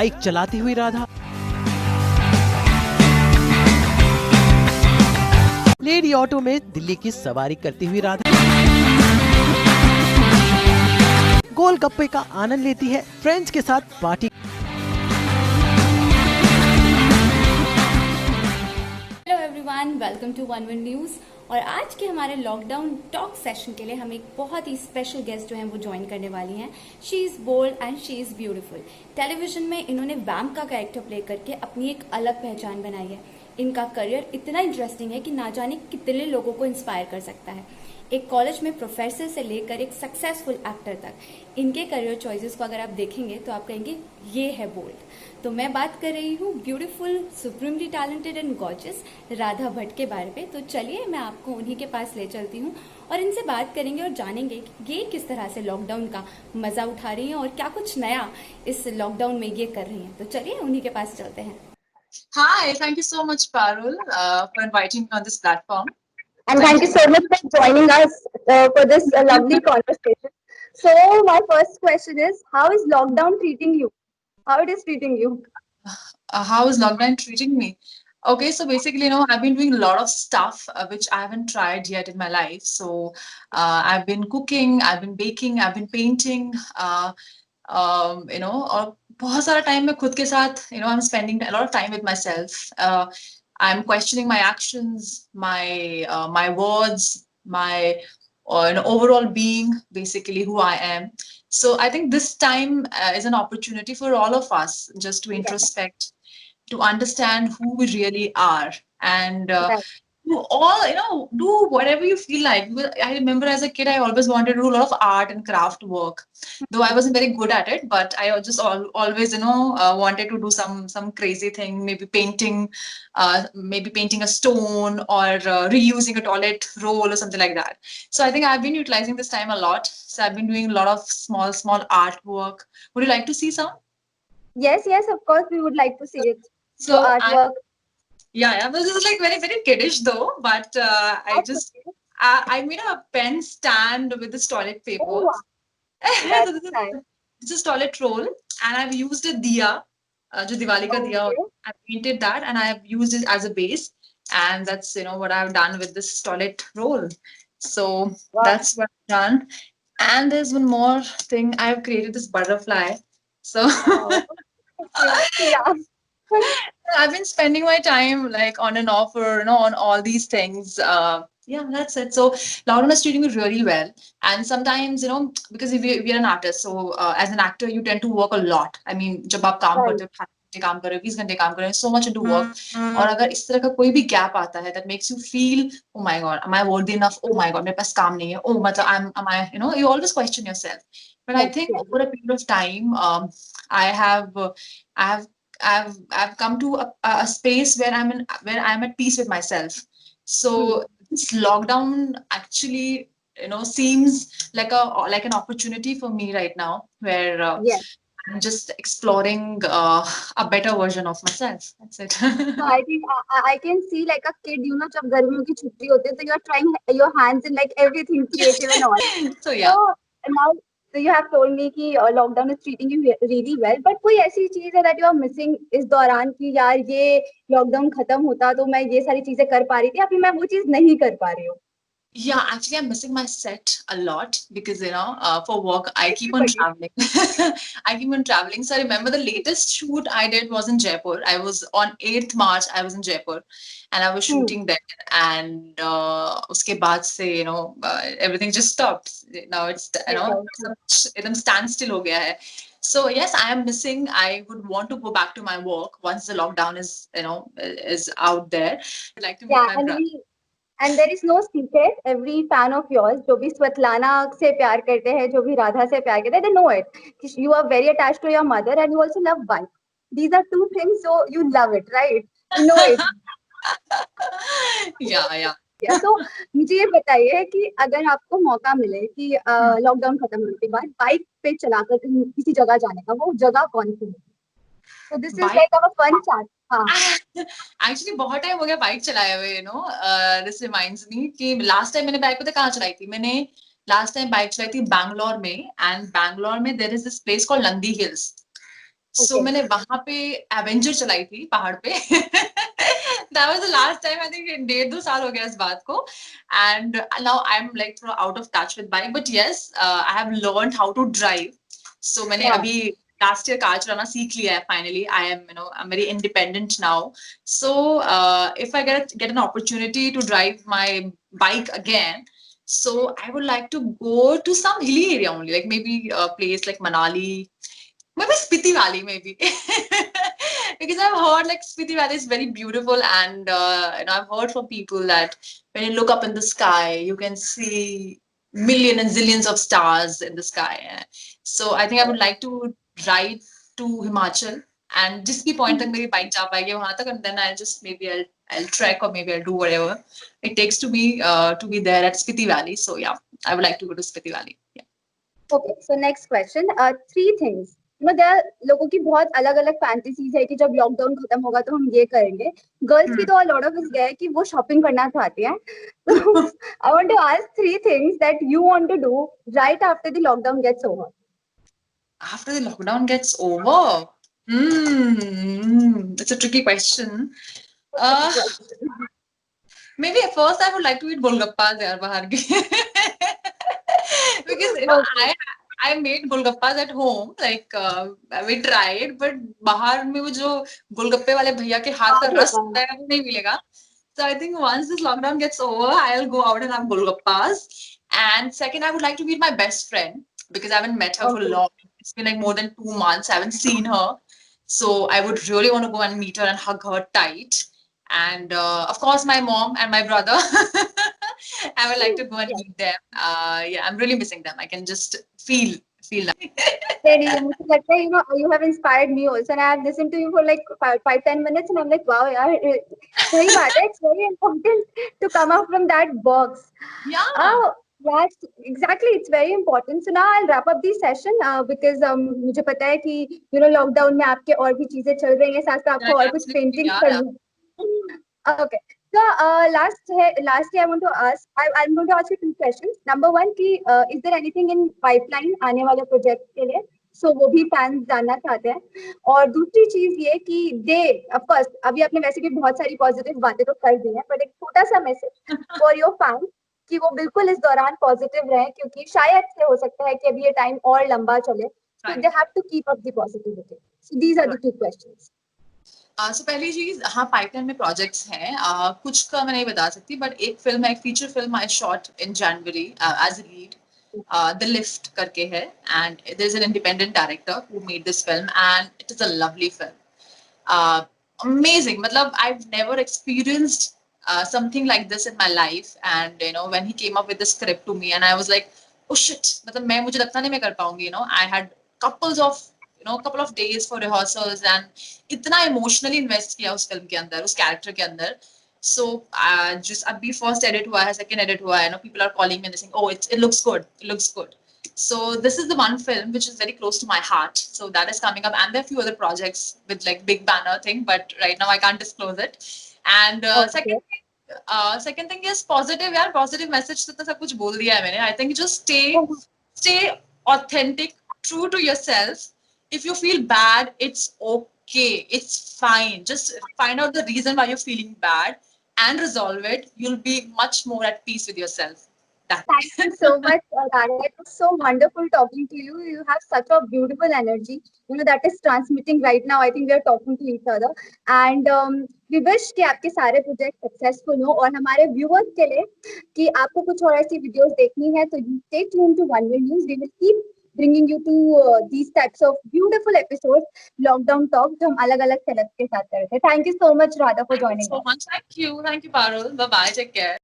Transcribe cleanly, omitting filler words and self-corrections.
Bike चलाती हुई Radha, lady auto में दिल्ली की सवारी करती हुई राधा, गोलगप्पे का आनंद लेती है फ्रेंड्स के साथ party. Hello everyone, welcome to one one news. और आज के हमारे लॉकडाउन टॉक सेशन के लिए हम एक बहुत ही स्पेशल गेस्ट जो हैं वो ज्वाइन करने वाली हैं। She is bold and she is beautiful. Television में इन्होंने वैम्प का कैरेक्टर प्ले करके अपनी एक अलग पहचान बनाई है। इनका करियर इतना इंटरेस्टिंग है कि ना जाने कितने लोगों को इंस्पायर कर सकता है। एक कॉलेज में प्रोफेसर से लेकर एक सक्सेसफुल एक्टर तक इनके करियर चॉइसेस को अगर आप देखेंगे तो आप कहेंगे ये है बोल्ड। तो मैं बात कर रही हूँ beautiful, supremely talented and gorgeous Radha Bhatt के बारे में। तो चलिए मैं आपको उन्हीं के पास ले चलती हूँ और इनसे बात करेंगे और जानेंगे कि ये किस तरह से लॉकडाउन का मजा उठा रही हैं और क्या कुछ नया इस लॉकडाउन में ये कर रही हैं। तो चलिए उन्हीं के पास चलते हैं। Hi, thank you so much, Parul, for inviting me on this platform. And thank you so much for joining us for this lovely conversation. So, my first question is, how is lockdown treating you? How it is treating you? How is lockdown treating me? Okay, so basically, I've been doing a lot of stuff which I haven't tried yet in my life. So, I've been cooking, I've been baking, I've been painting, और बहुत सारा time मैं खुद के साथ, I'm spending a lot of time with myself. I'm questioning my actions, my words, my overall being, basically who I am. So I think this time is an opportunity for all of us just to introspect, to understand who we really are, and do all, do whatever you feel like. I remember as a kid, I always wanted to do a lot of art and craft work, though I wasn't very good at it, but I just always, wanted to do some crazy thing, maybe painting a stone, or reusing a toilet roll or something like that. So I think I've been utilizing this time a lot. So I've been doing a lot of small artwork. Would you like to see some? Yes, of course, we would like to see it. So Your artwork. Yeah, this is like very, very kiddish though, but I made a pen stand with this toilet paper. Oh, wow. So That's nice. this is toilet roll, and I've used a diya, jo Diwali ka diya. Okay. I painted that, and I have used it as a base, and that's what I've done with this toilet roll. So Wow. that's what I've done. And there's one more thing. I've created this butterfly. So Wow. Yeah. I've been spending my time like on and off, or on all these things. Yeah, that's it. So lockdown is treating me really well, and sometimes because we're an artist, so as an actor you tend to work a lot. I mean, जब आप काम करते हो, 8 घंटे काम कर रहे हो, 20 घंटे काम कर रहे हो, so much into work. और अगर इस तरह का कोई भी gap आता है, that makes you feel, oh my god, am I worthy enough? Oh my god, मेरे पास काम नहीं है. Oh, मतलब am I, you always question yourself. But I think over a period of time, I have I've come to a space where I'm at peace with myself. So this lockdown actually seems like an opportunity for me right now, where Yes. I'm just exploring a better version of myself. That's it. So I think I can see like a kid, जब गर्मियों की छुट्टी होती है, so you are trying your hands in like everything creative and all. So yeah. So now, so you have told me कि lockdown is treating you really well, but कोई ऐसी चीज है that you are missing इस दौरान कि यार ये lockdown खत्म होता तो मैं ये सारी चीजें कर पा रही थी, या फिर मैं वो चीज नहीं कर पा रही हूँ? Yeah, actually, I'm missing my set a lot because for work I keep on traveling. I keep on traveling. So I remember the latest shoot I did was in Jaipur. I was on 8th March. I was in Jaipur, and I was shooting there. And uske baad se everything just stopped. Now it's एकदम standstill हो गया है. So yes, I am missing. I would want to go back to my work once the lockdown is out there. I'd like to meet my brother. And there is no secret. Every fan of yours, जो भी स्वतलाना से प्यार करते हैं, जो भी राधा से प्यार करते हैं, they know it. You are very attached to your mother, and you also love bike. These are two things, so you love it, right? You know it. Yeah. So मुझे ये बताइए कि अगर आपको मौका मिले कि लॉकडाउन खत्म होने के बाद बाइक पे चलाकर किसी जगह जाने का, वो जगह कौन सी होगी? So this is like our fun chat. Actually बहुत टाइम हो गया बाइक चलाए हुए. This reminds me कि लास्ट टाइम मैंने बाइक पता कहाँ चलाई थी. मैंने लास्ट टाइम बाइक चलाई थी बैंगलोर में, एंड बैंगलोर में there is this place called Nandi Hills. So Okay. मैंने वहां पे एवेंजर चलाई थी पहाड़ पे. That was the last time. I think 1.5-2 साल हो गया इस बात को. And now I'm like थोड़ा out of touch with bike. But yes, I have learned how to drive. So मैंने हाँ. अभी last year कार चलाना सीख लिया है. Finally, I'm very independent now. So if I get an opportunity to drive my bike again, so I would like to go to some hilly area only, like maybe a place like Manali. Maybe Spiti Valley, maybe. Because I've heard like Spiti Valley is very beautiful, and I've heard from people that when you look up in the sky, you can see million and zillions of stars in the sky. So I think I would like to ride to Himachal, and just की point तक मेरी bike जा पाएगी वहां तक, and then I'll trek, or maybe I'll do whatever it takes to be there at Spiti Valley. So yeah, I would like to go to Spiti Valley. Yeah. Okay, so next question. Three things. there are लोगों की बहुत अलग अलग fantasies है कि जब lockdown खत्म होगा तो हम ये करेंगे. गर्ल्स की तो a lot of us है कि वो शॉपिंग करना चाहती हैं. So I want to ask three things that you want to do right after the lockdown gets over. After the lockdown gets over? It's a tricky question. Uh, Maybe at first I would like to eat golgappas yaar bahar ke. Because Okay. I made golgappas at home. Like we tried, but bahar में वो जो गोलगप्पे वाले भैया के हाथ का Bad रस होता होता है. है वो नहीं मिलेगा. So I think once this lockdown gets over, I'll go out and have golgappas. And second, I would like to meet my best friend because I haven't met her for Okay. long. It's been like more than 2 months. I haven't seen her. So I would really want to go and meet her and hug her tight. And of course, my mom and my brother. I would like to go and Yes. meet them. Yeah, I'm really missing them. I can just feel that. नहीं, मुझे लगता है you have inspired me also, and I have listened to you for like 5-10 minutes, and I'm like, wow, यार, सही बात है. It's very important to come out from that box. Yeah. Yes, exactly. It's very important. So now I'll wrap up the session because मुझे पता है कि lockdown में आपके और भी चीजें चल रही हैं, साथ साथ Yeah, आपको और कुछ absolutely. Painting Yeah. करनी है. Okay. So lastly, I want to ask. I'm going to ask you two questions. Number one, is there anything in pipeline आने वाले प्रोजेक्ट के लिए? So वो भी फैंस जानना चाहते हैं. और दूसरी चीज ये कि of course, अभी आपने वैसे भी बहुत सारी पॉजिटिव बातें तो कर दी हैं, but एक छोटा सा मैसेज फॉर योर फैंस कि वो बिल्कुल इस दौरान पॉजिटिव रहे, क्योंकि शायद से हो सकता है कि अभी ये टाइम और लंबा चले. So Right. they have to keep up the positivity. So these are the two questions. So पहली चीज, हाँ पाइपलाइन में प्रोजेक्ट्स हैं. कुछ का मैं नहीं बता सकती, बट एक फिल्म है, एक feature film I shot in January as a lead. The lift करके है, and there is an independent director who made this film, and it is a lovely film. Amazing. Matlab, I've never experienced something like this in my life. And when he came up with the script to me, and I was like, oh shit. Matlab, मुझे लगता नहीं मैं कर पाऊंगी. I had couple of days for rehearsals, and इतना emotionally invest किया उस film के अंदर, उस character के अंदर. So just अभी first edit हुआ है, second edit हुआ है. People are calling me and saying, oh, it looks good. It looks good. So this is the one film which is very close to my heart. So that is coming up, and there are a few other projects with like big banner thing, but right now I can't disclose it. And Okay. second thing is positive. यार positive message तो सब कुछ बोल दिया है मैंने. I think just stay authentic, true to yourself. If you feel bad, it's okay. It's fine. Just find out the reason why you're feeling bad and resolve it. You'll be much more at peace with yourself. Thank you so much, Rana. It was so wonderful talking to you. You have such a beautiful energy, that is transmitting right now. I think we are talking to each other. And we wish कि आपके सारे project successful हो, और हमारे viewers के लिए कि आपको कुछ और ऐसी वीडियोस देखनी है तो stay tuned to One Way News. We will keep bringing you to these types of beautiful episodes, lockdown talk, जो हम अलग-अलग सेलेब्स के साथ कर रहे थे. Thank you so much, Radha, for Thank you joining so us. much. Thank you. Thank you, Parul. Bye bye. Take care.